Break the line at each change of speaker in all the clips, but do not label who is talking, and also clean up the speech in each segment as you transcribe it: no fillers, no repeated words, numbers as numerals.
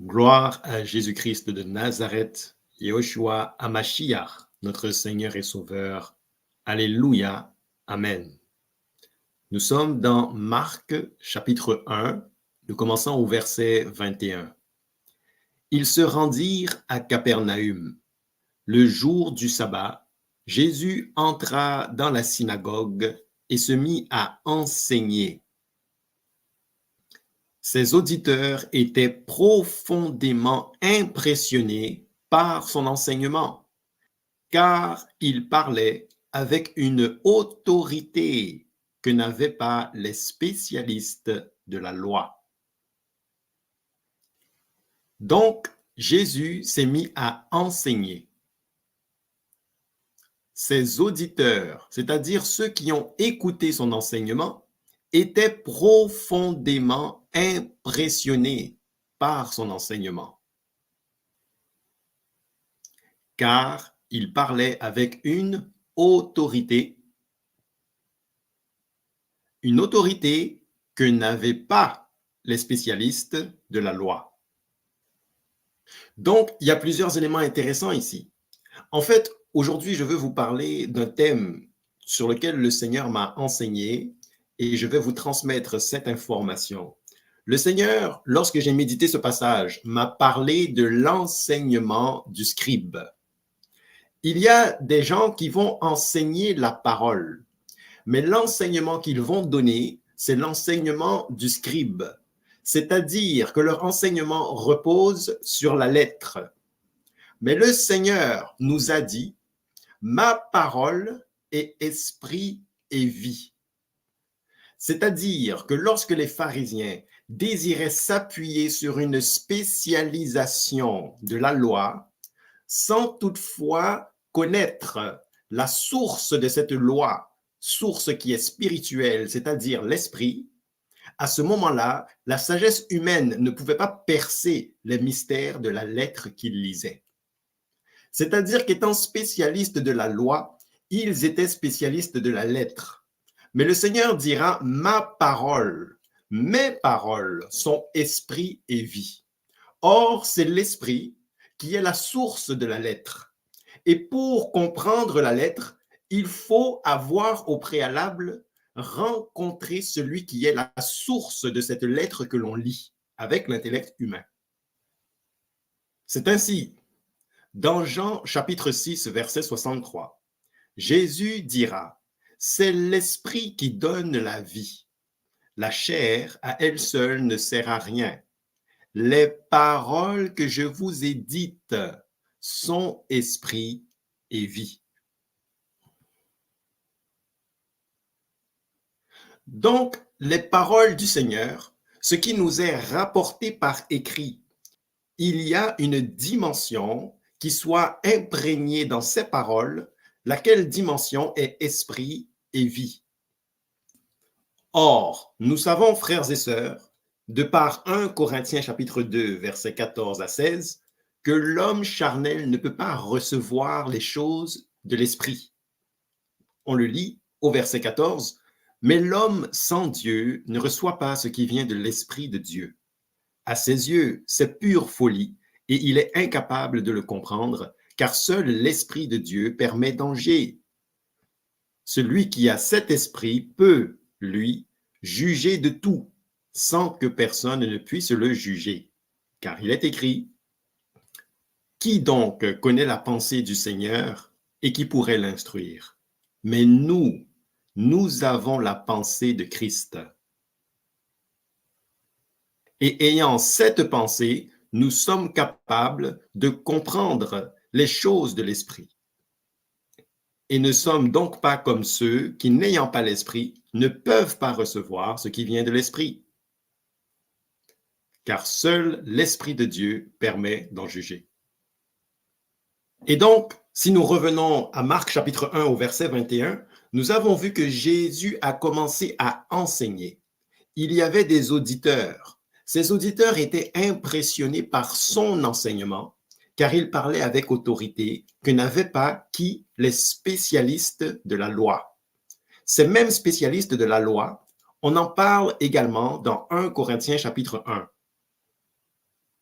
Gloire à Jésus-Christ de Nazareth, Yehoshua Hamashiach, notre Seigneur et Sauveur. Alléluia. Amen. Nous sommes dans Marc chapitre 1. Nous commençons au verset 21. Ils se rendirent à Capernaüm. Le jour du sabbat, Jésus entra dans la synagogue et se mit à enseigner. Ses auditeurs étaient profondément impressionnés par son enseignement, car il parlait avec une autorité que n'avaient pas les spécialistes de la loi. Donc, Jésus s'est mis à enseigner. Ses auditeurs, c'est-à-dire ceux qui ont écouté son enseignement, étaient profondément impressionnés par son enseignement, car il parlait avec une autorité que n'avaient pas les spécialistes de la loi. Donc, il y a plusieurs éléments intéressants ici. En fait, aujourd'hui, je veux vous parler d'un thème sur lequel le Seigneur m'a enseigné et je vais vous transmettre cette information. Le Seigneur, lorsque j'ai médité ce passage, m'a parlé de l'enseignement du scribe. Il y a des gens qui vont enseigner la parole, mais l'enseignement qu'ils vont donner, c'est l'enseignement du scribe, c'est-à-dire que leur enseignement repose sur la lettre. Mais le Seigneur nous a dit, ma parole est esprit et vie. C'est-à-dire que lorsque les pharisiens désiraient s'appuyer sur une spécialisation de la loi, sans toutefois connaître la source de cette loi, source qui est spirituelle, c'est-à-dire l'esprit, à ce moment-là, la sagesse humaine ne pouvait pas percer les mystères de la lettre qu'ils lisaient. C'est-à-dire qu'étant spécialistes de la loi, ils étaient spécialistes de la lettre. Mais le Seigneur dira, mes paroles sont esprit et vie. Or, c'est l'esprit qui est la source de la lettre. Et pour comprendre la lettre, il faut avoir au préalable rencontré celui qui est la source de cette lettre que l'on lit avec l'intellect humain. C'est ainsi, dans Jean chapitre 6, verset 63, Jésus dira, c'est l'esprit qui donne la vie. La chair, à elle seule, ne sert à rien. Les paroles que je vous ai dites sont esprit et vie. Donc, les paroles du Seigneur, ce qui nous est rapporté par écrit, il y a une dimension qui soit imprégnée dans ces paroles, laquelle dimension est esprit et vie. Or, nous savons, frères et sœurs, de par 1 Corinthiens chapitre 2, versets 14 à 16, que l'homme charnel ne peut pas recevoir les choses de l'esprit. On le lit au verset 14, mais l'homme sans Dieu ne reçoit pas ce qui vient de l'esprit de Dieu. À ses yeux, c'est pure folie et il est incapable de le comprendre, car seul l'esprit de Dieu permet d'engager. Celui qui a cet esprit peut, lui, juger de tout, sans que personne ne puisse le juger. Car il est écrit, qui donc connaît la pensée du Seigneur et qui pourrait l'instruire? Mais nous avons la pensée de Christ. Et ayant cette pensée, nous sommes capables de comprendre les choses de l'esprit. Et ne sommes donc pas comme ceux qui, n'ayant pas l'esprit, ne peuvent pas recevoir ce qui vient de l'esprit. Car seul l'esprit de Dieu permet d'en juger. Et donc, si nous revenons à Marc chapitre 1 au verset 21, nous avons vu que Jésus a commencé à enseigner. Il y avait des auditeurs. Ces auditeurs étaient impressionnés par son enseignement, car il parlait avec autorité que n'avaient pas qui les spécialistes de la loi. Ces mêmes spécialistes de la loi, on en parle également dans 1 Corinthiens chapitre 1.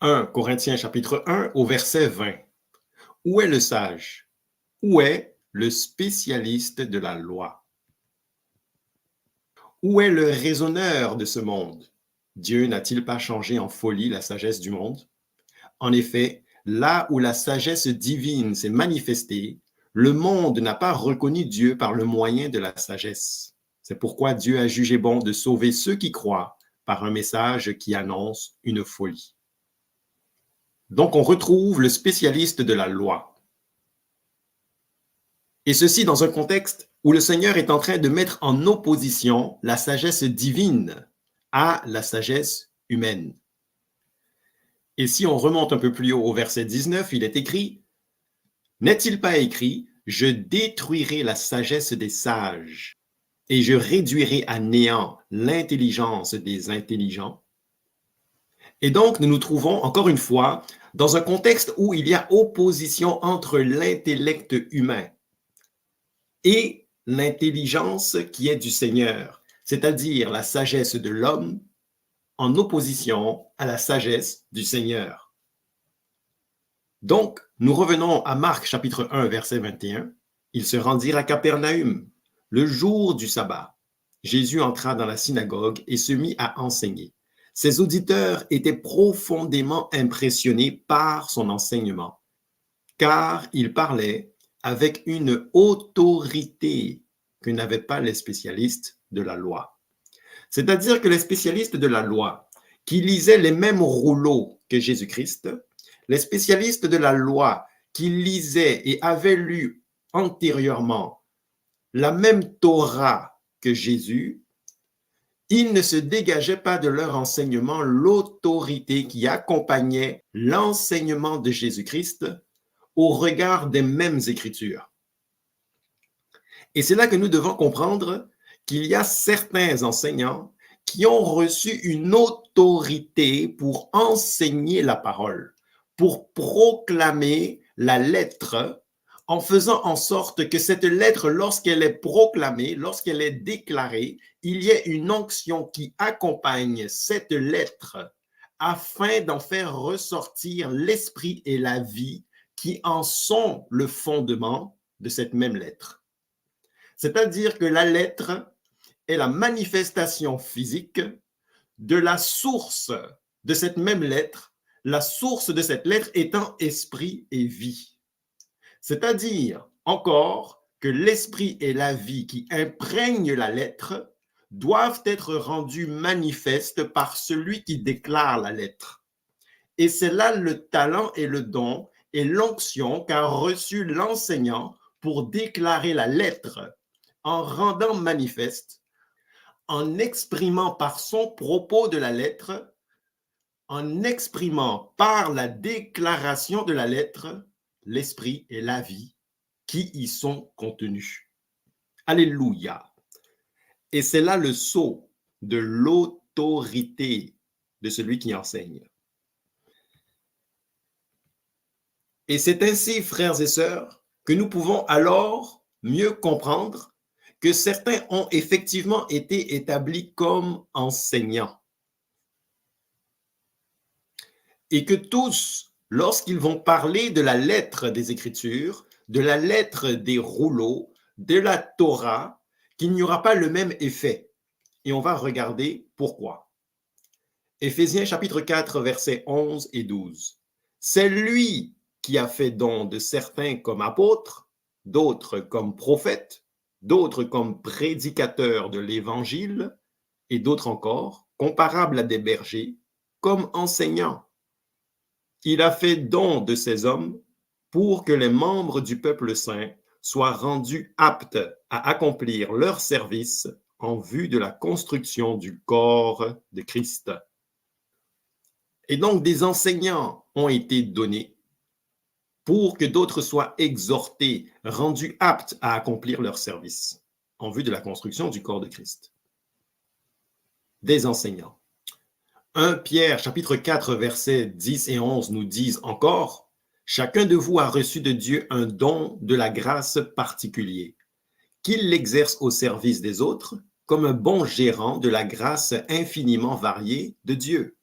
1 Corinthiens chapitre 1 au verset 20. Où est le sage? Où est le spécialiste de la loi? Où est le raisonneur de ce monde? Dieu n'a-t-il pas changé en folie la sagesse du monde? En effet, là où la sagesse divine s'est manifestée, le monde n'a pas reconnu Dieu par le moyen de la sagesse. C'est pourquoi Dieu a jugé bon de sauver ceux qui croient par un message qui annonce une folie. Donc on retrouve le spécialiste de la loi. Et ceci dans un contexte où le Seigneur est en train de mettre en opposition la sagesse divine à la sagesse humaine. Et si on remonte un peu plus haut au verset 19, il est écrit « N'est-il pas écrit, je détruirai la sagesse des sages et je réduirai à néant l'intelligence des intelligents ?» Et donc, nous nous trouvons encore une fois dans un contexte où il y a opposition entre l'intellect humain et l'intelligence qui est du Seigneur, c'est-à-dire la sagesse de l'homme en opposition à la sagesse du Seigneur. Donc, nous revenons à Marc chapitre 1, verset 21. Ils se rendirent à Capernaüm le jour du sabbat. Jésus entra dans la synagogue et se mit à enseigner. Ses auditeurs étaient profondément impressionnés par son enseignement, car il parlait avec une autorité que n'avaient pas les spécialistes de la loi. C'est-à-dire que les spécialistes de la loi, qui lisaient les mêmes rouleaux que Jésus-Christ, les spécialistes de la loi qui lisaient et avaient lu antérieurement la même Torah que Jésus, ils ne se dégageaient pas de leur enseignement l'autorité qui accompagnait l'enseignement de Jésus-Christ au regard des mêmes Écritures. Et c'est là que nous devons comprendre qu'il y a certains enseignants qui ont reçu une autorité pour enseigner la parole, pour proclamer la lettre, en faisant en sorte que cette lettre, lorsqu'elle est proclamée, lorsqu'elle est déclarée, il y ait une onction qui accompagne cette lettre afin d'en faire ressortir l'esprit et la vie qui en sont le fondement de cette même lettre. C'est-à-dire que la lettre est la manifestation physique de la source de cette même lettre, la source de cette lettre étant esprit et vie. C'est-à-dire encore que l'esprit et la vie qui imprègnent la lettre doivent être rendus manifestes par celui qui déclare la lettre. Et c'est là le talent et le don et l'onction qu'a reçu l'enseignant pour déclarer la lettre en rendant manifeste, en exprimant par son propos de la lettre, en exprimant par la déclaration de la lettre, l'esprit et la vie qui y sont contenus. Alléluia. Et c'est là le sceau de l'autorité de celui qui enseigne. Et c'est ainsi, frères et sœurs, que nous pouvons alors mieux comprendre que certains ont effectivement été établis comme enseignants. Et que tous, lorsqu'ils vont parler de la lettre des Écritures, de la lettre des rouleaux, de la Torah, qu'il n'y aura pas le même effet. Et on va regarder pourquoi. Éphésiens chapitre 4, versets 11 et 12. C'est lui qui a fait don de certains comme apôtres, d'autres comme prophètes, d'autres comme prédicateurs de l'Évangile, et d'autres encore, comparables à des bergers, comme enseignants. Il a fait don de ces hommes pour que les membres du peuple saint soient rendus aptes à accomplir leur service en vue de la construction du corps de Christ. Et donc, des enseignants ont été donnés pour que d'autres soient exhortés, rendus aptes à accomplir leur service en vue de la construction du corps de Christ. Des enseignants. 1 Pierre, chapitre 4, versets 10 et 11 nous disent encore « Chacun de vous a reçu de Dieu un don de la grâce particulier, qu'il l'exerce au service des autres comme un bon gérant de la grâce infiniment variée de Dieu.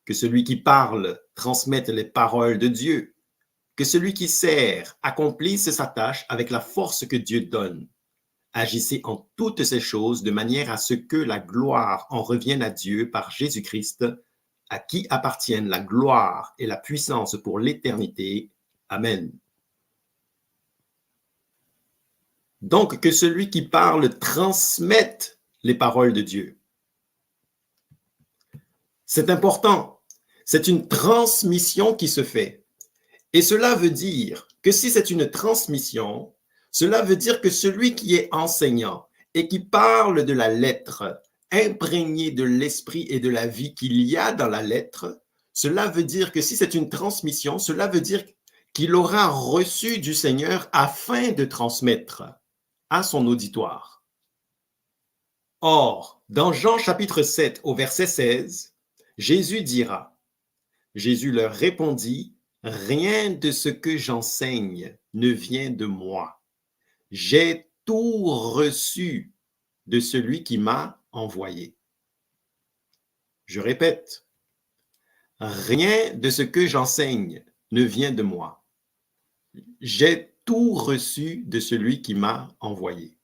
que celui qui parle transmette les paroles de Dieu, que celui qui sert accomplisse sa tâche avec la force que Dieu donne. Agissez en toutes ces choses de manière à ce que la gloire en revienne à Dieu par Jésus-Christ, à qui appartiennent la gloire et la puissance pour l'éternité. Amen. Donc, que celui qui parle transmette les paroles de Dieu. C'est important. C'est une transmission qui se fait. Et cela veut dire que si c'est une transmission, cela veut dire que celui qui est enseignant et qui parle de la lettre, imprégné de l'esprit et de la vie qu'il y a dans la lettre, cela veut dire que si c'est une transmission, cela veut dire qu'il aura reçu du Seigneur afin de transmettre à son auditoire. Or, dans Jean chapitre 7 au verset 16, Jésus dira, Jésus leur répondit, « Rien de ce que j'enseigne ne vient de moi. J'ai tout reçu de celui qui m'a envoyé. » Je répète, rien de ce que j'enseigne ne vient de moi. J'ai tout reçu de celui qui m'a envoyé.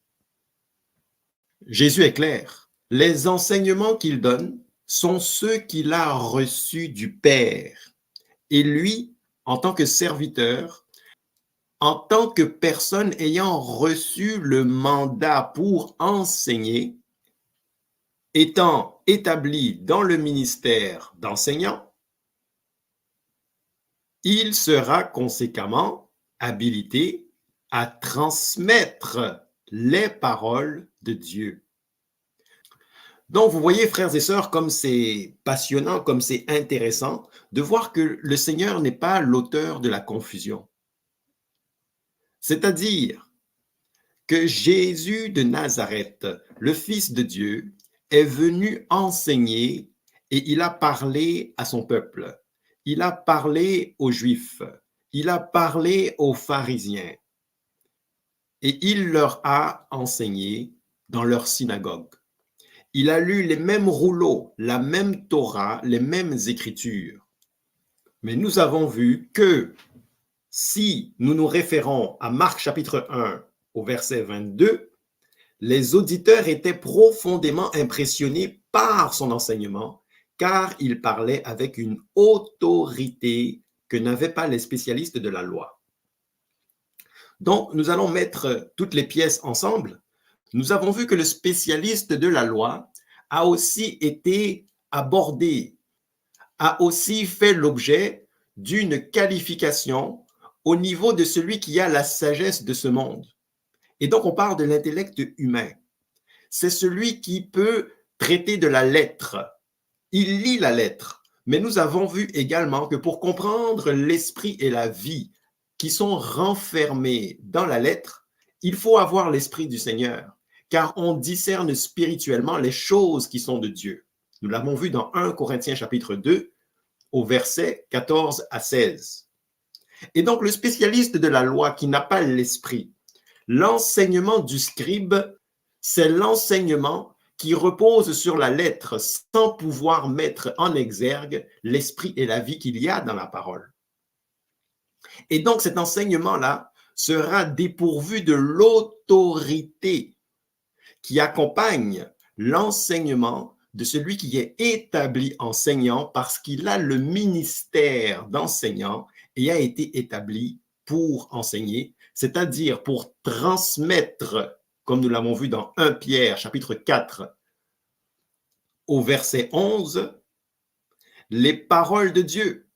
Jésus est clair. Les enseignements qu'il donne sont ceux qu'il a reçus du Père. Et lui, en tant que serviteur, en tant que personne ayant reçu le mandat pour enseigner, étant établi dans le ministère d'enseignant, il sera conséquemment habilité à transmettre les paroles de Dieu. Donc, vous voyez, frères et sœurs, comme c'est passionnant, comme c'est intéressant de voir que le Seigneur n'est pas l'auteur de la confusion. C'est-à-dire que Jésus de Nazareth, le Fils de Dieu, est venu enseigner et il a parlé à son peuple. Il a parlé aux Juifs. Il a parlé aux pharisiens. Et il leur a enseigné dans leur synagogue. Il a lu les mêmes rouleaux, la même Torah, les mêmes écritures. Mais nous avons vu que si nous nous référons à Marc chapitre 1 au verset 22, les auditeurs étaient profondément impressionnés par son enseignement, car il parlait avec une autorité que n'avaient pas les spécialistes de la loi. Donc, nous allons mettre toutes les pièces ensemble. Nous avons vu que le spécialiste de la loi a aussi été abordé, a aussi fait l'objet d'une qualification au niveau de celui qui a la sagesse de ce monde. Et donc, on parle de l'intellect humain. C'est celui qui peut traiter de la lettre. Il lit la lettre. Mais nous avons vu également que pour comprendre l'esprit et la vie qui sont renfermés dans la lettre, il faut avoir l'esprit du Seigneur, car on discerne spirituellement les choses qui sont de Dieu. Nous l'avons vu dans 1 Corinthiens chapitre 2, au verset 14 à 16. Et donc, le spécialiste de la loi qui n'a pas l'esprit, l'enseignement du scribe, c'est l'enseignement qui repose sur la lettre sans pouvoir mettre en exergue l'esprit et la vie qu'il y a dans la parole. Et donc, cet enseignement-là sera dépourvu de l'autorité qui accompagne l'enseignement de celui qui est établi enseignant parce qu'il a le ministère d'enseignant et a été établi pour enseigner, c'est-à-dire pour transmettre, comme nous l'avons vu dans 1 Pierre chapitre 4 au verset 11, les paroles de Dieu.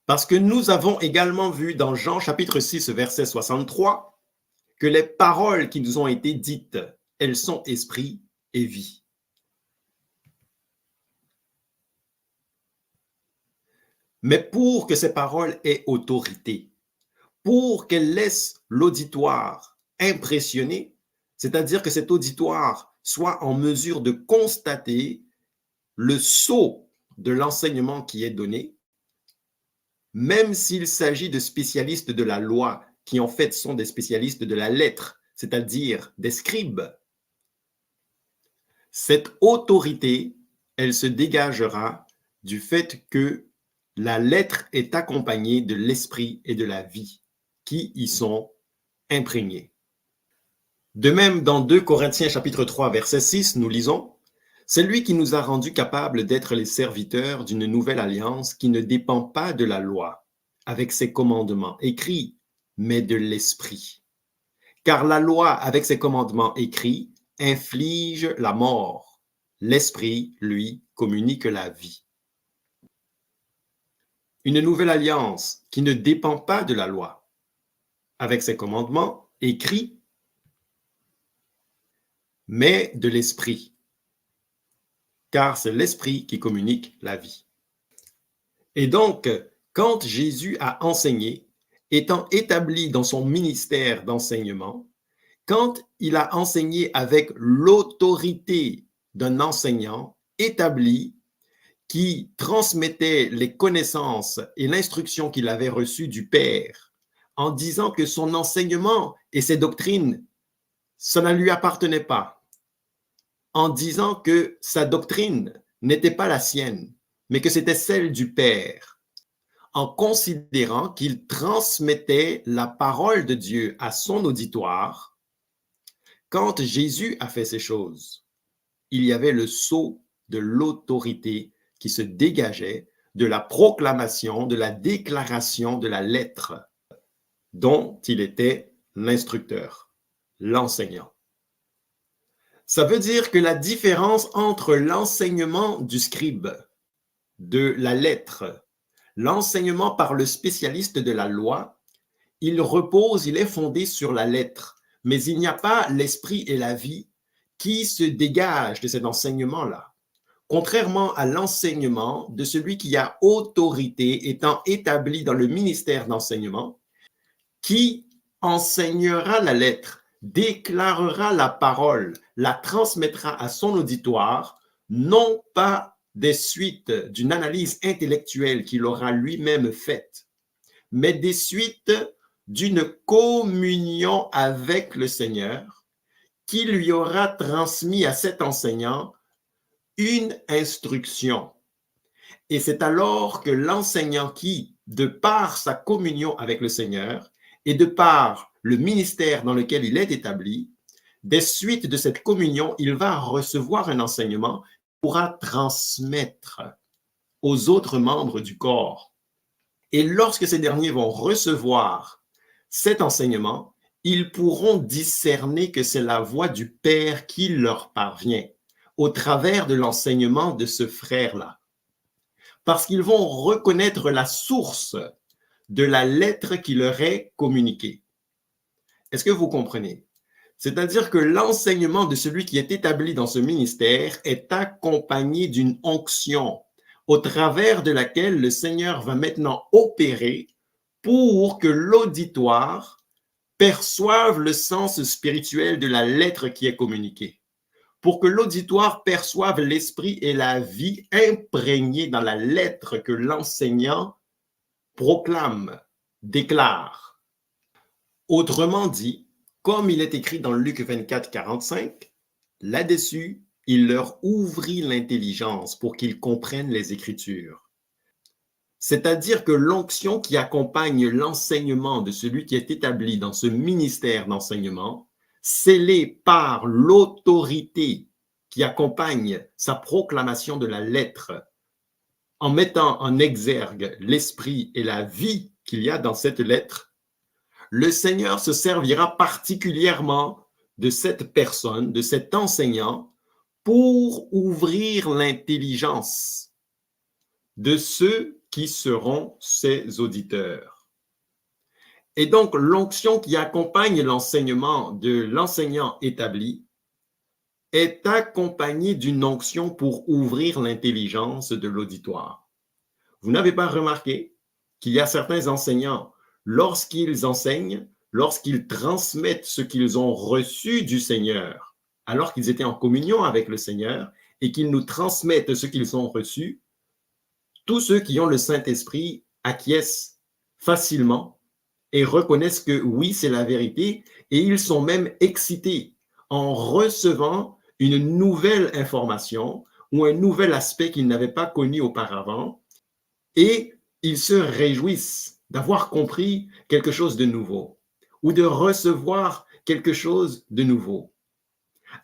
Parce que nous avons également vu dans Jean chapitre 6 verset 63 que les paroles qui nous ont été dites, elles sont esprit et vie. Mais pour que ces paroles aient autorité, pour qu'elles laissent l'auditoire impressionné, c'est-à-dire que cet auditoire soit en mesure de constater le sceau de l'enseignement qui est donné, même s'il s'agit de spécialistes de la loi, qui en fait sont des spécialistes de la lettre, c'est-à-dire des scribes, cette autorité, elle se dégagera du fait que la lettre est accompagnée de l'esprit et de la vie qui y sont imprégnés. De même, dans 2 Corinthiens chapitre 3, verset 6, nous lisons « C'est lui qui nous a rendus capables d'être les serviteurs d'une nouvelle alliance qui ne dépend pas de la loi, avec ses commandements écrits, mais de l'esprit. Car la loi, avec ses commandements écrits, inflige la mort. L'esprit, lui, communique la vie. » Une nouvelle alliance qui ne dépend pas de la loi, avec ses commandements écrits, mais de l'esprit, car c'est l'esprit qui communique la vie. Et donc, quand Jésus a enseigné, étant établi dans son ministère d'enseignement, quand il a enseigné avec l'autorité d'un enseignant établi qui transmettait les connaissances et l'instruction qu'il avait reçues du Père, en disant que son enseignement et ses doctrines, ça ne lui appartenait pas, en disant que sa doctrine n'était pas la sienne, mais que c'était celle du Père, en considérant qu'il transmettait la parole de Dieu à son auditoire. Quand Jésus a fait ces choses, il y avait le sceau de l'autorité qui se dégageait de la proclamation, de la déclaration de la lettre dont il était l'instructeur, l'enseignant. Ça veut dire que la différence entre l'enseignement du scribe, de la lettre, l'enseignement par le spécialiste de la loi, il est fondé sur la lettre, mais il n'y a pas l'esprit et la vie qui se dégagent de cet enseignement-là. Contrairement à l'enseignement de celui qui a autorité étant établi dans le ministère d'enseignement, qui enseignera la lettre, déclarera la parole, la transmettra à son auditoire, non pas des suites d'une analyse intellectuelle qu'il aura lui-même faite, mais des suites d'une communion avec le Seigneur qui lui aura transmis à cet enseignant une instruction. Et c'est alors que l'enseignant qui, de par sa communion avec le Seigneur et de par le ministère dans lequel il est établi, des suites de cette communion, il va recevoir un enseignement, pourra transmettre aux autres membres du corps. Et lorsque ces derniers vont recevoir cet enseignement, ils pourront discerner que c'est la voix du Père qui leur parvient au travers de l'enseignement de ce frère-là. Parce qu'ils vont reconnaître la source de la lettre qui leur est communiquée. Est-ce que vous comprenez? C'est-à-dire que l'enseignement de celui qui est établi dans ce ministère est accompagné d'une onction au travers de laquelle le Seigneur va maintenant opérer pour que l'auditoire perçoive le sens spirituel de la lettre qui est communiquée, pour que l'auditoire perçoive l'esprit et la vie imprégnés dans la lettre que l'enseignant proclame, déclare. Autrement dit, comme il est écrit dans Luc 24, 45, là-dessus, il leur ouvrit l'intelligence pour qu'ils comprennent les Écritures. C'est-à-dire que l'onction qui accompagne l'enseignement de celui qui est établi dans ce ministère d'enseignement, scellé par l'autorité qui accompagne sa proclamation de la lettre, en mettant en exergue l'esprit et la vie qu'il y a dans cette lettre, le Seigneur se servira particulièrement de cette personne, de cet enseignant, pour ouvrir l'intelligence de ceux qui seront ses auditeurs. Et donc, l'onction qui accompagne l'enseignement de l'enseignant établi est accompagnée d'une onction pour ouvrir l'intelligence de l'auditoire. Vous n'avez pas remarqué qu'il y a certains enseignants, lorsqu'ils enseignent, lorsqu'ils transmettent ce qu'ils ont reçu du Seigneur, alors qu'ils étaient en communion avec le Seigneur et qu'ils nous transmettent ce qu'ils ont reçu, tous ceux qui ont le Saint-Esprit acquiescent facilement et reconnaissent que oui, c'est la vérité, et ils sont même excités en recevant une nouvelle information ou un nouvel aspect qu'ils n'avaient pas connu auparavant, et ils se réjouissent d'avoir compris quelque chose de nouveau ou de recevoir quelque chose de nouveau.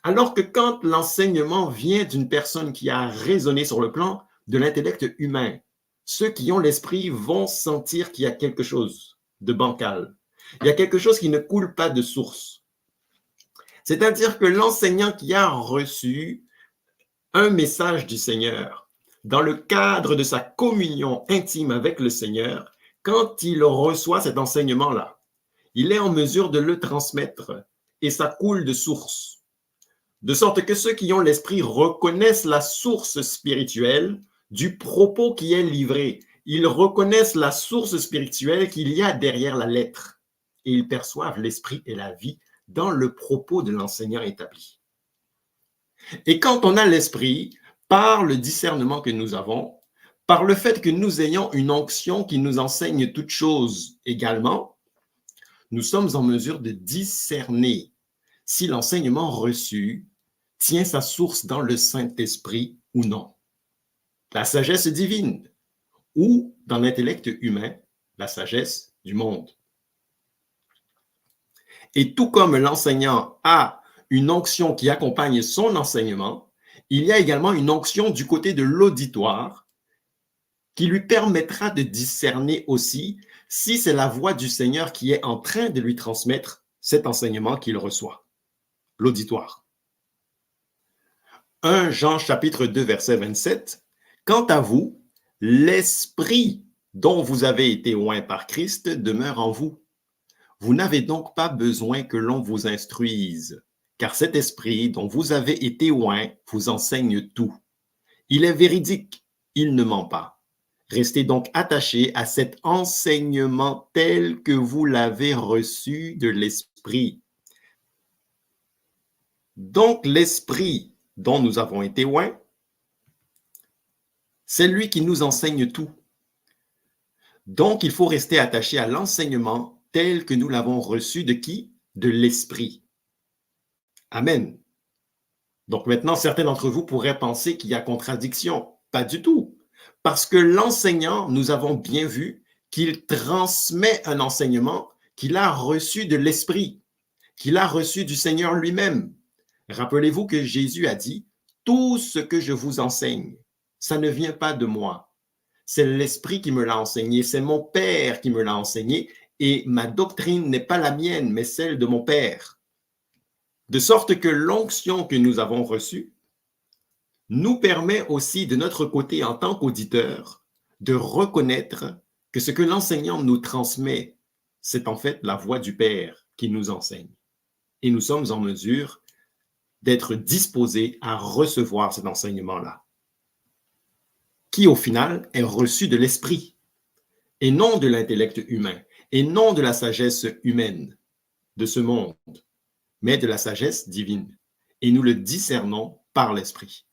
Alors que quand l'enseignement vient d'une personne qui a raisonné sur le plan de l'intellect humain, ceux qui ont l'esprit vont sentir qu'il y a quelque chose de bancal. Il y a quelque chose qui ne coule pas de source. C'est-à-dire que l'enseignant qui a reçu un message du Seigneur dans le cadre de sa communion intime avec le Seigneur, quand il reçoit cet enseignement-là, il est en mesure de le transmettre et ça coule de source. De sorte que ceux qui ont l'esprit reconnaissent la source spirituelle du propos qui est livré. Ils reconnaissent la source spirituelle qu'il y a derrière la lettre. Et ils perçoivent l'esprit et la vie dans le propos de l'enseignant établi. Et quand on a l'esprit, par le discernement que nous avons, par le fait que nous ayons une onction qui nous enseigne toutes choses également, nous sommes en mesure de discerner si l'enseignement reçu tient sa source dans le Saint-Esprit ou non. La sagesse divine ou dans l'intellect humain, la sagesse du monde. Et tout comme l'enseignant a une onction qui accompagne son enseignement, il y a également une onction du côté de l'auditoire qui lui permettra de discerner aussi si c'est la voix du Seigneur qui est en train de lui transmettre cet enseignement qu'il reçoit. L'auditoire. 1 Jean chapitre 2 verset 27. Quant à vous, l'esprit dont vous avez été oint par Christ demeure en vous. Vous n'avez donc pas besoin que l'on vous instruise, car cet esprit dont vous avez été oint vous enseigne tout. Il est véridique, il ne ment pas. Restez donc attachés à cet enseignement tel que vous l'avez reçu de l'esprit. Donc l'esprit dont nous avons été oints, c'est lui qui nous enseigne tout. Donc il faut rester attaché à l'enseignement tel que nous l'avons reçu de qui? De l'esprit. Amen. Donc maintenant, certains d'entre vous pourraient penser qu'il y a contradiction. Pas du tout. Parce que l'enseignant, nous avons bien vu qu'il transmet un enseignement qu'il a reçu de l'esprit, qu'il a reçu du Seigneur lui-même. Rappelez-vous que Jésus a dit, tout ce que je vous enseigne, ça ne vient pas de moi. C'est l'esprit qui me l'a enseigné, c'est mon Père qui me l'a enseigné et ma doctrine n'est pas la mienne, mais celle de mon Père. De sorte que l'onction que nous avons reçue nous permet aussi de notre côté en tant qu'auditeurs de reconnaître que ce que l'enseignant nous transmet, c'est en fait la voix du Père qui nous enseigne. Et nous sommes en mesure d'être disposés à recevoir cet enseignement-là, qui au final est reçu de l'esprit, et non de l'intellect humain, et non de la sagesse humaine de ce monde, mais de la sagesse divine. Et nous le discernons par l'esprit.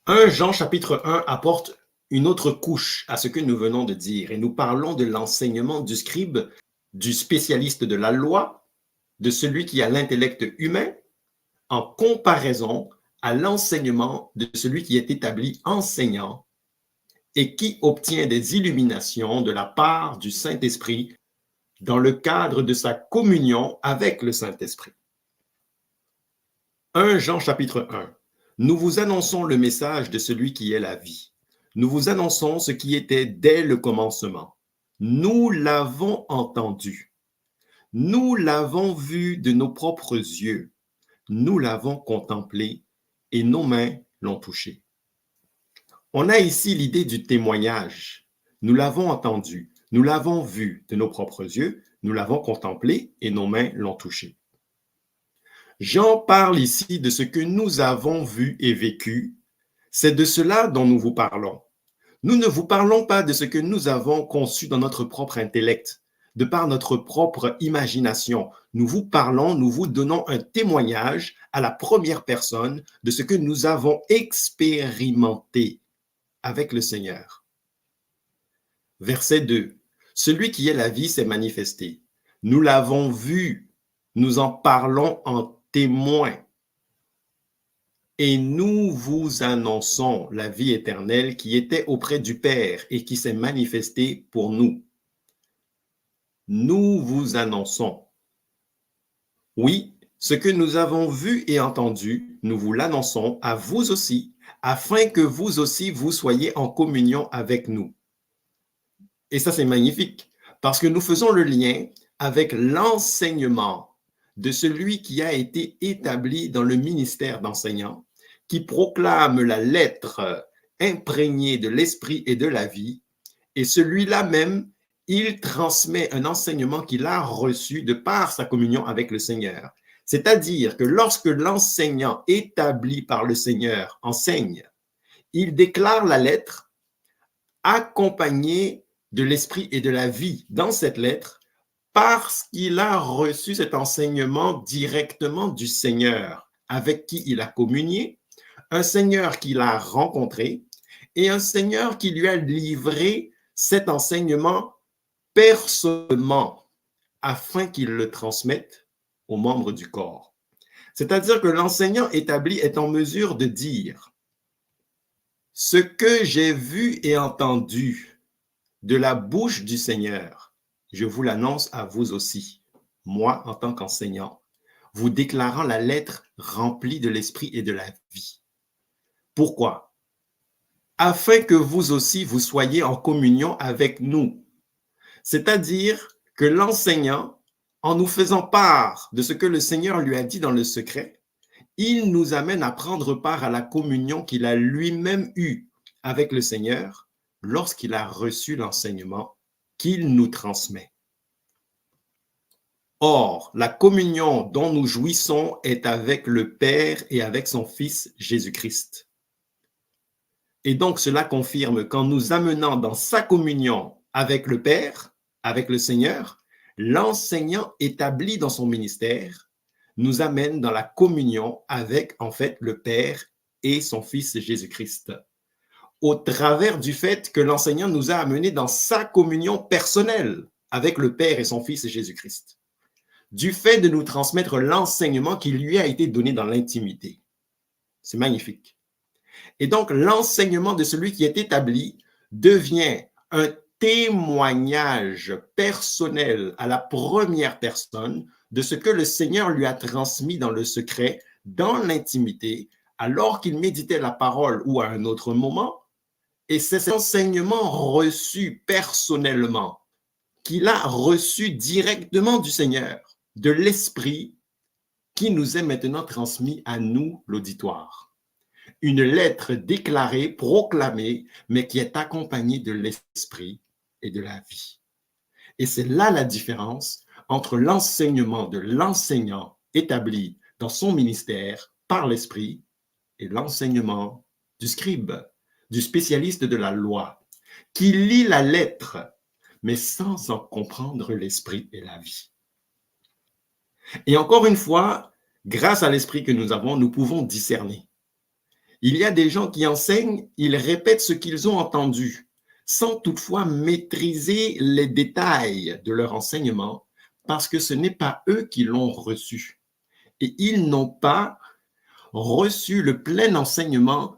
1 Jean chapitre 1 apporte une autre couche à ce que nous venons de dire, et nous parlons de l'enseignement du scribe, du spécialiste de la loi, de celui qui a l'intellect humain, en comparaison à l'enseignement de celui qui est établi enseignant et qui obtient des illuminations de la part du Saint-Esprit dans le cadre de sa communion avec le Saint-Esprit. 1 Jean chapitre 1. Nous vous annonçons le message de celui qui est la vie. Nous vous annonçons ce qui était dès le commencement. Nous l'avons entendu. Nous l'avons vu de nos propres yeux. Nous l'avons contemplé et nos mains l'ont touché. On a ici l'idée du témoignage. Nous l'avons entendu, nous l'avons vu de nos propres yeux, nous l'avons contemplé et nos mains l'ont touché. Jean parle ici de ce que nous avons vu et vécu. C'est de cela dont nous vous parlons. Nous ne vous parlons pas de ce que nous avons conçu dans notre propre intellect, de par notre propre imagination. Nous vous parlons, nous vous donnons un témoignage à la première personne de ce que nous avons expérimenté avec le Seigneur. Verset 2. Celui qui est la vie s'est manifesté. Nous l'avons vu, nous en parlons en témoin. Et nous vous annonçons la vie éternelle qui était auprès du Père et qui s'est manifestée pour nous. Nous vous annonçons. Oui, ce que nous avons vu et entendu, nous vous l'annonçons à vous aussi, afin que vous aussi vous soyez en communion avec nous. Et ça, c'est magnifique, parce que nous faisons le lien avec l'enseignement de celui qui a été établi dans le ministère d'enseignant, qui proclame la lettre imprégnée de l'esprit et de la vie, et celui-là même, il transmet un enseignement qu'il a reçu de par sa communion avec le Seigneur. C'est-à-dire que lorsque l'enseignant établi par le Seigneur enseigne, il déclare la lettre accompagnée de l'esprit et de la vie dans cette lettre parce qu'il a reçu cet enseignement directement du Seigneur avec qui il a communié, un Seigneur qu'il a rencontré et un Seigneur qui lui a livré cet enseignement personnellement afin qu'il le transmette aux membres du corps. C'est-à-dire que l'enseignant établi est en mesure de dire ce que j'ai vu et entendu de la bouche du Seigneur, je vous l'annonce à vous aussi, moi en tant qu'enseignant, vous déclarant la lettre remplie de l'esprit et de la vie. Pourquoi? Afin que vous aussi vous soyez en communion avec nous. C'est-à-dire que l'enseignant, en nous faisant part de ce que le Seigneur lui a dit dans le secret, il nous amène à prendre part à la communion qu'il a lui-même eue avec le Seigneur lorsqu'il a reçu l'enseignement qu'il nous transmet. Or, la communion dont nous jouissons est avec le Père et avec son Fils Jésus-Christ. Et donc, cela confirme qu'en nous amenant dans sa communion avec le Père, avec le Seigneur, l'enseignant établi dans son ministère nous amène dans la communion avec, en fait, le Père et son Fils Jésus-Christ. Au travers du fait que l'enseignant nous a amenés dans sa communion personnelle avec le Père et son Fils Jésus-Christ. Du fait de nous transmettre l'enseignement qui lui a été donné dans l'intimité. C'est magnifique. Et donc, l'enseignement de celui qui est établi devient un témoignage personnel à la première personne de ce que le Seigneur lui a transmis dans le secret, dans l'intimité, alors qu'il méditait la parole ou à un autre moment. Et c'est cet enseignement reçu personnellement qu'il a reçu directement du Seigneur, de l'Esprit, qui nous est maintenant transmis à nous, l'auditoire. Une lettre déclarée, proclamée, mais qui est accompagnée de l'Esprit et de la vie. Et c'est là la différence entre l'enseignement de l'enseignant établi dans son ministère par l'Esprit et l'enseignement du scribe, du spécialiste de la loi, qui lit la lettre, mais sans en comprendre l'esprit et la vie. Et encore une fois, grâce à l'esprit que nous avons, nous pouvons discerner. Il y a des gens qui enseignent, ils répètent ce qu'ils ont entendu, sans toutefois maîtriser les détails de leur enseignement, parce que ce n'est pas eux qui l'ont reçu. Et ils n'ont pas reçu le plein enseignement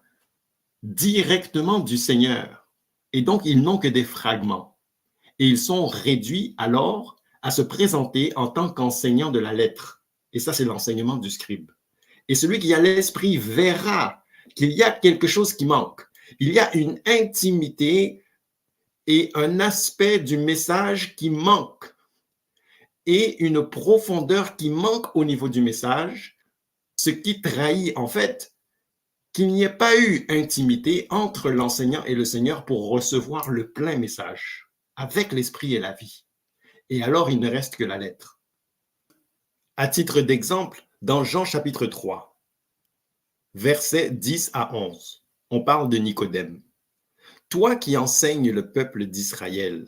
directement du Seigneur. Et donc, ils n'ont que des fragments. Et ils sont réduits alors à se présenter en tant qu'enseignants de la lettre. Et ça, c'est l'enseignement du scribe. Et celui qui a l'esprit verra qu'il y a quelque chose qui manque. Il y a une intimité et un aspect du message qui manque et une profondeur qui manque au niveau du message, ce qui trahit en fait qu'il n'y ait pas eu intimité entre l'enseignant et le Seigneur pour recevoir le plein message avec l'esprit et la vie. Et alors, il ne reste que la lettre. À titre d'exemple, dans Jean chapitre 3, versets 10 à 11, on parle de Nicodème. Toi qui enseignes le peuple d'Israël,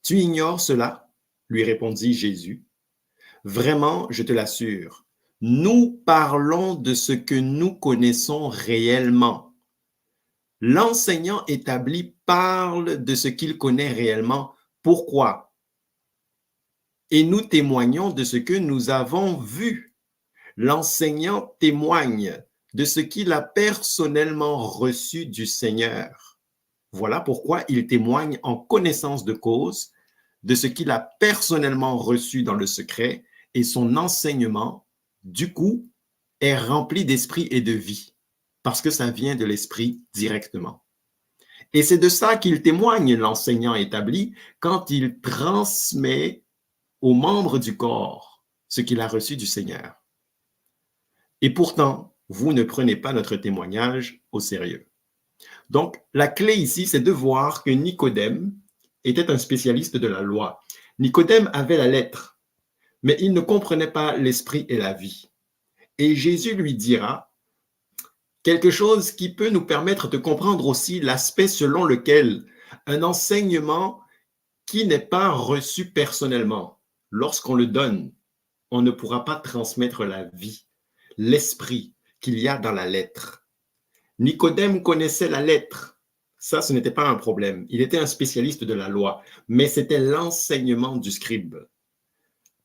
tu ignores cela? Lui répondit Jésus. Vraiment, je te l'assure, nous parlons de ce que nous connaissons réellement. L'enseignant établi parle de ce qu'il connaît réellement. Pourquoi? Et nous témoignons de ce que nous avons vu. L'enseignant témoigne de ce qu'il a personnellement reçu du Seigneur. Voilà pourquoi il témoigne en connaissance de cause de ce qu'il a personnellement reçu dans le secret, et son enseignement, du coup, est rempli d'esprit et de vie, parce que ça vient de l'esprit directement. Et c'est de ça qu'il témoigne, l'enseignant établi, quand il transmet aux membres du corps ce qu'il a reçu du Seigneur. Et pourtant, vous ne prenez pas notre témoignage au sérieux. Donc, la clé ici, c'est de voir que Nicodème était un spécialiste de la loi. Nicodème avait la lettre, mais il ne comprenait pas l'esprit et la vie. Et Jésus lui dira quelque chose qui peut nous permettre de comprendre aussi l'aspect selon lequel un enseignement qui n'est pas reçu personnellement, lorsqu'on le donne, on ne pourra pas transmettre la vie, l'esprit qu'il y a dans la lettre. Nicodème connaissait la lettre. Ça, ce n'était pas un problème. Il était un spécialiste de la loi, mais c'était l'enseignement du scribe.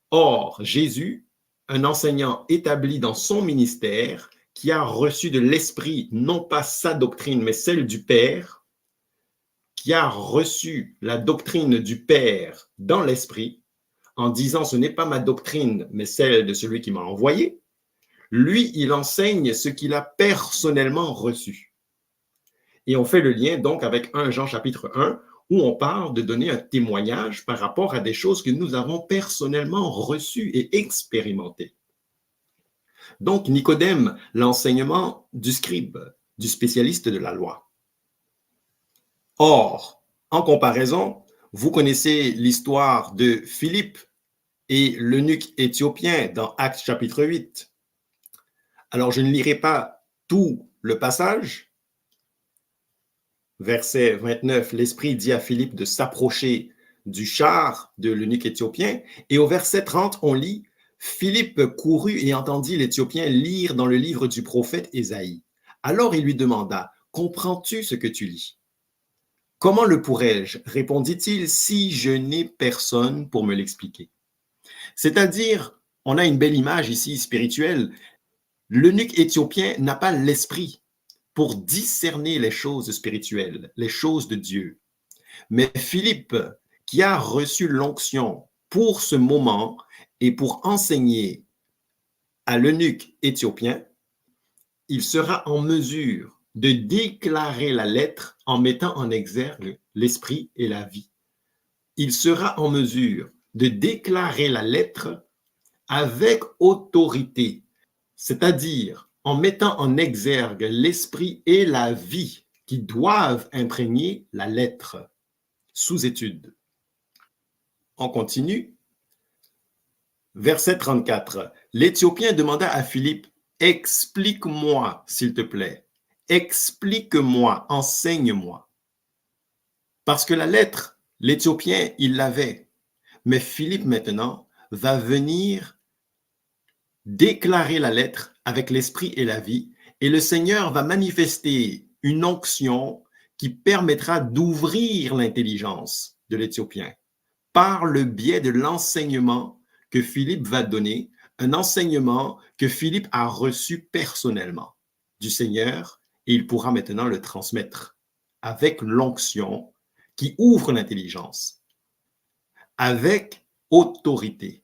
Or, Jésus, un enseignant établi dans son ministère, qui a reçu de l'Esprit, non pas sa doctrine, mais celle du Père, qui a reçu la doctrine du Père dans l'Esprit, en disant « ce n'est pas ma doctrine, mais celle de celui qui m'a envoyé », lui, il enseigne ce qu'il a personnellement reçu. Et on fait le lien donc avec 1 Jean chapitre 1, où on parle de donner un témoignage par rapport à des choses que nous avons personnellement reçues et expérimentées. Donc, Nicodème, l'enseignement du scribe, du spécialiste de la loi. Or, en comparaison, vous connaissez l'histoire de Philippe et l'eunuque éthiopien dans Actes chapitre 8. Alors, je ne lirai pas tout le passage. Verset 29, l'Esprit dit à Philippe de s'approcher du char de l'eunuque éthiopien. Et au verset 30, on lit « Philippe courut et entendit l'Éthiopien lire dans le livre du prophète Ésaïe. Alors il lui demanda « Comprends-tu ce que tu lis ?» « Comment le pourrais-je » répondit-il, « si je n'ai personne pour me l'expliquer. » C'est-à-dire, on a une belle image ici spirituelle, l'eunuque éthiopien n'a pas l'esprit pour discerner les choses spirituelles, les choses de Dieu. Mais Philippe, qui a reçu l'onction pour ce moment et pour enseigner à l'eunuque éthiopien, il sera en mesure de déclarer la lettre en mettant en exergue l'esprit et la vie. Il sera en mesure de déclarer la lettre avec autorité, c'est-à-dire en mettant en exergue l'esprit et la vie qui doivent imprégner la lettre. Sous-étude. On continue. Verset 34. L'Éthiopien demanda à Philippe, « Explique-moi, s'il te plaît. Explique-moi, enseigne-moi. » Parce que la lettre, l'Éthiopien, il l'avait. Mais Philippe, maintenant, va venir déclarer la lettre avec l'esprit et la vie, et le Seigneur va manifester une onction qui permettra d'ouvrir l'intelligence de l'Éthiopien par le biais de l'enseignement que Philippe va donner, un enseignement que Philippe a reçu personnellement du Seigneur, et il pourra maintenant le transmettre avec l'onction qui ouvre l'intelligence, avec autorité.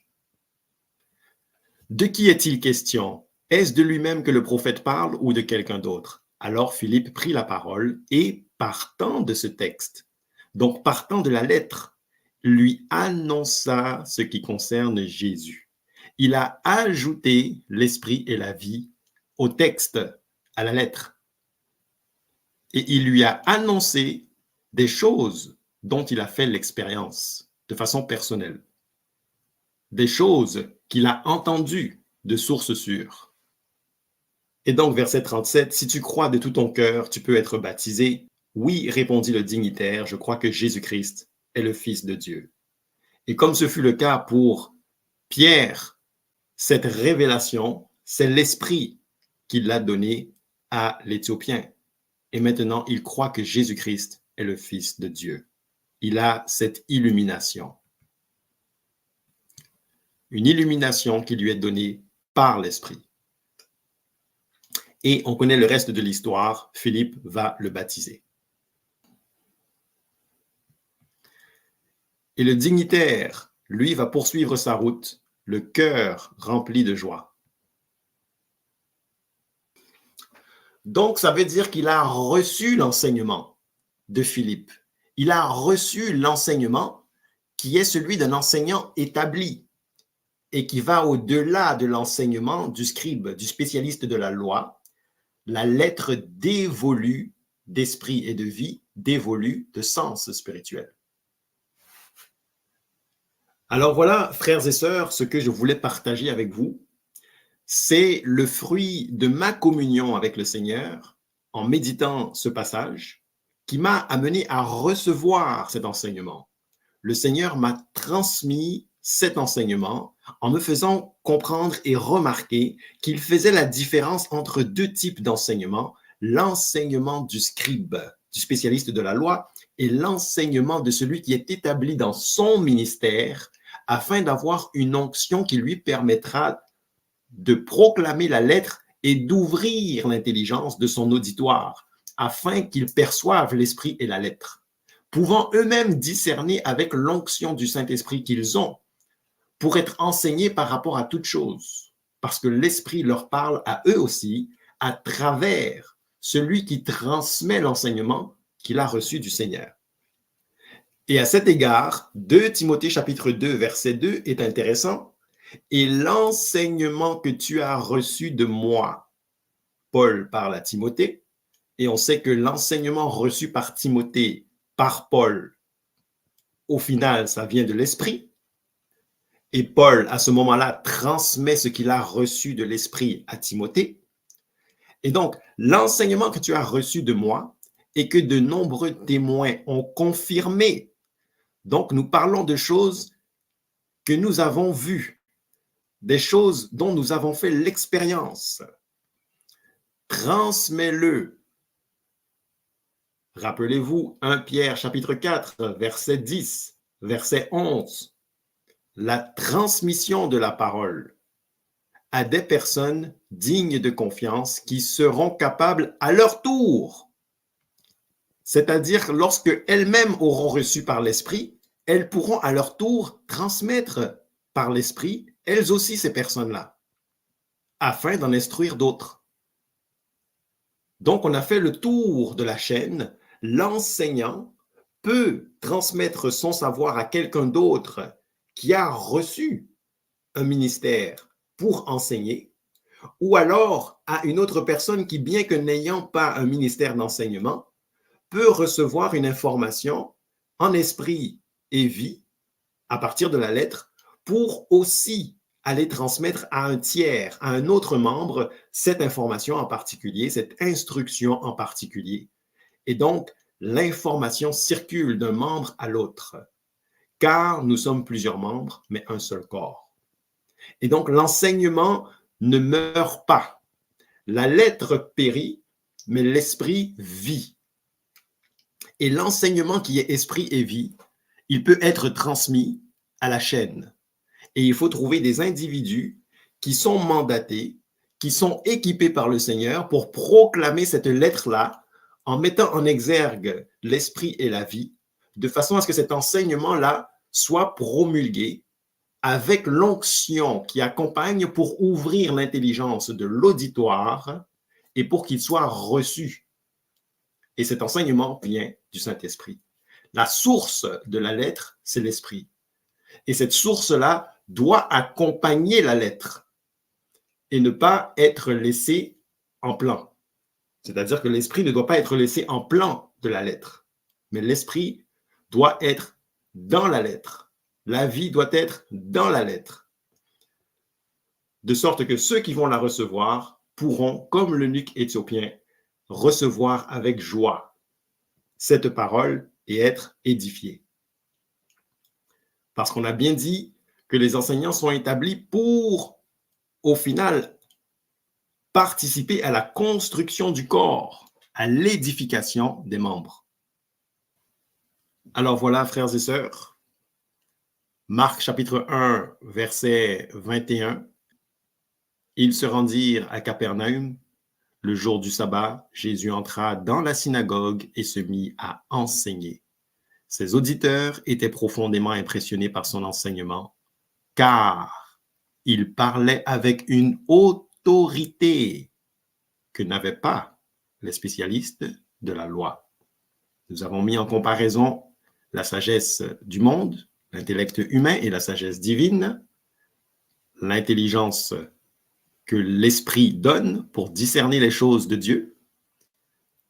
De qui est-il question? Est-ce de lui-même que le prophète parle ou de quelqu'un d'autre? Alors Philippe prit la parole et, partant de ce texte, donc partant de la lettre, lui annonça ce qui concerne Jésus. Il a ajouté l'esprit et la vie au texte, à la lettre. Et il lui a annoncé des choses dont il a fait l'expérience de façon personnelle. Des choses qu'il a entendues de sources sûres. Et donc, verset 37, « Si tu crois de tout ton cœur, tu peux être baptisé. » « Oui, répondit le dignitaire, je crois que Jésus-Christ est le Fils de Dieu. » Et comme ce fut le cas pour Pierre, cette révélation, c'est l'Esprit qui l'a donnée à l'Éthiopien. Et maintenant, il croit que Jésus-Christ est le Fils de Dieu. Il a cette illumination. Une illumination qui lui est donnée par l'Esprit. Et on connaît le reste de l'histoire, Philippe va le baptiser. Et le dignitaire, lui, va poursuivre sa route, le cœur rempli de joie. Donc, ça veut dire qu'il a reçu l'enseignement de Philippe. Il a reçu l'enseignement qui est celui d'un enseignant établi et qui va au-delà de l'enseignement du scribe, du spécialiste de la loi. La lettre dévolue d'esprit et de vie, dévolue de sens spirituel. Alors voilà, frères et sœurs, ce que je voulais partager avec vous, c'est le fruit de ma communion avec le Seigneur en méditant ce passage qui m'a amené à recevoir cet enseignement. Le Seigneur m'a transmis cet enseignement en me faisant comprendre et remarquer qu'il faisait la différence entre deux types d'enseignement, l'enseignement du scribe, du spécialiste de la loi, et l'enseignement de celui qui est établi dans son ministère afin d'avoir une onction qui lui permettra de proclamer la lettre et d'ouvrir l'intelligence de son auditoire afin qu'ils perçoivent l'esprit et la lettre, pouvant eux-mêmes discerner avec l'onction du Saint-Esprit qu'ils ont pour être enseignés par rapport à toute chose, parce que l'Esprit leur parle à eux aussi à travers celui qui transmet l'enseignement qu'il a reçu du Seigneur. Et à cet égard, 2 Timothée chapitre 2, verset 2 est intéressant. Et l'enseignement que tu as reçu de moi, Paul parle à Timothée, et on sait que l'enseignement reçu par Timothée, par Paul, au final, ça vient de l'Esprit. Et Paul, à ce moment-là, transmet ce qu'il a reçu de l'Esprit à Timothée. Et donc, l'enseignement que tu as reçu de moi et que de nombreux témoins ont confirmé. Donc, nous parlons de choses que nous avons vues, des choses dont nous avons fait l'expérience. Transmets-le. Rappelez-vous 1 Pierre chapitre 4, verset 10, verset 11. La transmission de la parole à des personnes dignes de confiance qui seront capables à leur tour, c'est-à-dire lorsque elles-mêmes auront reçu par l'Esprit, elles pourront à leur tour transmettre par l'Esprit, elles aussi ces personnes-là, afin d'en instruire d'autres. Donc, on a fait le tour de la chaîne. L'enseignant peut transmettre son savoir à quelqu'un d'autre qui a reçu un ministère pour enseigner, ou alors à une autre personne qui, bien que n'ayant pas un ministère d'enseignement, peut recevoir une information en esprit et vie à partir de la lettre pour aussi aller transmettre à un tiers, à un autre membre, cette information en particulier, cette instruction en particulier. Et donc, l'information circule d'un membre à l'autre, car nous sommes plusieurs membres, mais un seul corps. Et donc, l'enseignement ne meurt pas. La lettre périt, mais l'esprit vit. Et l'enseignement qui est esprit et vie, il peut être transmis à la chaîne. Et il faut trouver des individus qui sont mandatés, qui sont équipés par le Seigneur pour proclamer cette lettre-là en mettant en exergue l'esprit et la vie, de façon à ce que cet enseignement-là soit promulgué avec l'onction qui accompagne pour ouvrir l'intelligence de l'auditoire et pour qu'il soit reçu. Et cet enseignement vient du Saint-Esprit. La source de la lettre, c'est l'Esprit. Et cette source-là doit accompagner la lettre et ne pas être laissée en plan. C'est-à-dire que l'esprit ne doit pas être laissé en plan de la lettre, mais l'esprit doit être dans la lettre. La vie doit être dans la lettre. De sorte que ceux qui vont la recevoir pourront, comme l'eunuque éthiopien, recevoir avec joie cette parole et être édifiés. Parce qu'on a bien dit que les enseignants sont établis pour, au final, participer à la construction du corps, à l'édification des membres. Alors voilà, frères et sœurs, Marc chapitre 1, verset 21, ils se rendirent à Capernaum. le jour du sabbat, Jésus entra dans la synagogue et se mit à enseigner. Ses auditeurs étaient profondément impressionnés par son enseignement, car il parlait avec une autorité que n'avaient pas les spécialistes de la loi. Nous avons mis en comparaison la sagesse du monde, l'intellect humain et la sagesse divine, l'intelligence que l'Esprit donne pour discerner les choses de Dieu.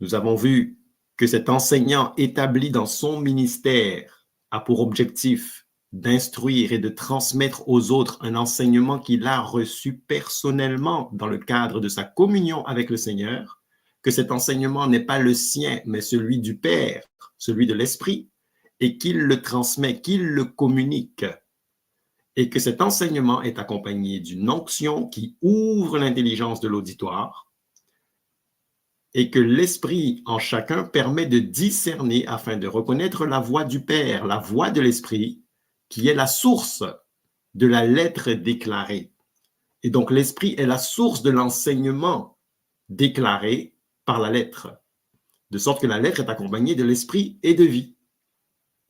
Nous avons vu que cet enseignant établi dans son ministère a pour objectif d'instruire et de transmettre aux autres un enseignement qu'il a reçu personnellement dans le cadre de sa communion avec le Seigneur, que cet enseignement n'est pas le sien, mais celui du Père, celui de l'Esprit, et qu'il le transmet, qu'il le communique, et que cet enseignement est accompagné d'une onction qui ouvre l'intelligence de l'auditoire, et que l'Esprit en chacun permet de discerner afin de reconnaître la voix du Père, la voix de l'Esprit, qui est la source de la lettre déclarée. Et donc l'Esprit est la source de l'enseignement déclaré par la lettre, de sorte que la lettre est accompagnée de l'Esprit et de vie.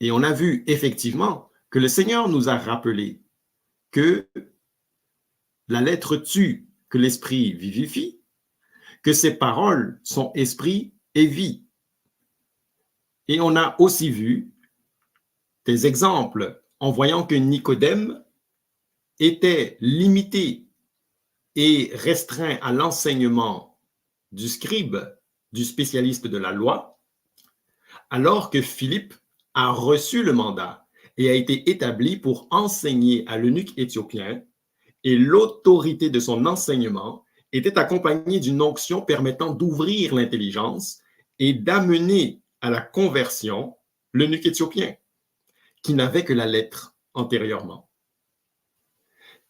Et on a vu effectivement que le Seigneur nous a rappelé que la lettre tue, que l'Esprit vivifie, que ses paroles sont esprit et vie. Et on a aussi vu des exemples en voyant que Nicodème était limité et restreint à l'enseignement du scribe, du spécialiste de la loi, alors que Philippe a reçu le mandat et a été établi pour enseigner à l'eunuque éthiopien, et l'autorité de son enseignement était accompagnée d'une onction permettant d'ouvrir l'intelligence et d'amener à la conversion l'eunuque éthiopien, qui n'avait que la lettre antérieurement.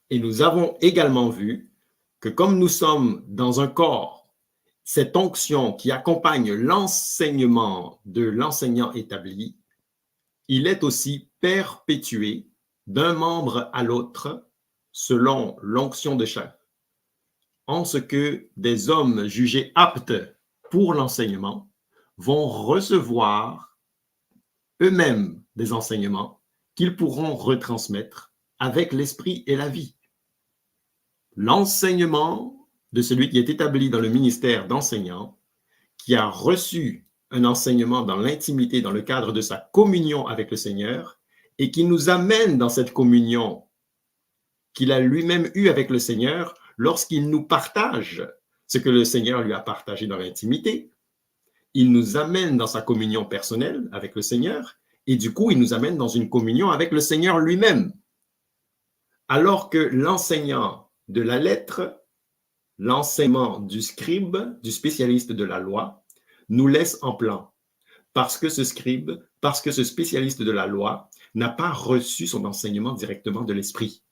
Et nous avons également vu que comme nous sommes dans un corps, cette onction qui accompagne l'enseignement de l'enseignant établi, il est aussi perpétué d'un membre à l'autre selon l'onction de chacun, en ce que des hommes jugés aptes pour l'enseignement vont recevoir eux-mêmes des enseignements qu'ils pourront retransmettre avec l'esprit et la vie. L'enseignement de celui qui est établi dans le ministère d'enseignant, qui a reçu un enseignement dans l'intimité, dans le cadre de sa communion avec le Seigneur, et qui nous amène dans cette communion qu'il a lui-même eue avec le Seigneur lorsqu'il nous partage ce que le Seigneur lui a partagé dans l'intimité. Il nous amène dans sa communion personnelle avec le Seigneur, et du coup, il nous amène dans une communion avec le Seigneur lui-même. Alors que l'enseignant de la lettre, l'enseignement du scribe, du spécialiste de la loi, nous laisse en plan. Parce que ce scribe, parce que ce spécialiste de la loi n'a pas reçu son enseignement directement de l'Esprit,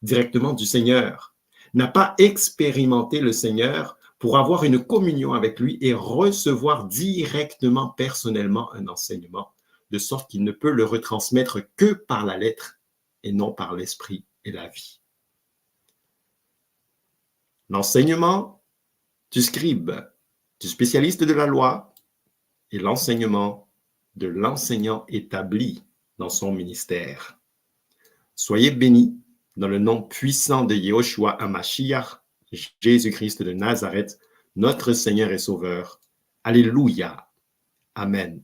directement du Seigneur, n'a pas expérimenté le Seigneur pour avoir une communion avec lui et recevoir directement, personnellement, un enseignement, de sorte qu'il ne peut le retransmettre que par la lettre et non par l'Esprit et la vie. L'enseignement du scribe, du spécialiste de la loi, et l'enseignement de l'enseignant établi dans son ministère. Soyez bénis dans le nom puissant de Yehoshua HaMashiach, Jésus-Christ de Nazareth, notre Seigneur et Sauveur. Alléluia. Amen.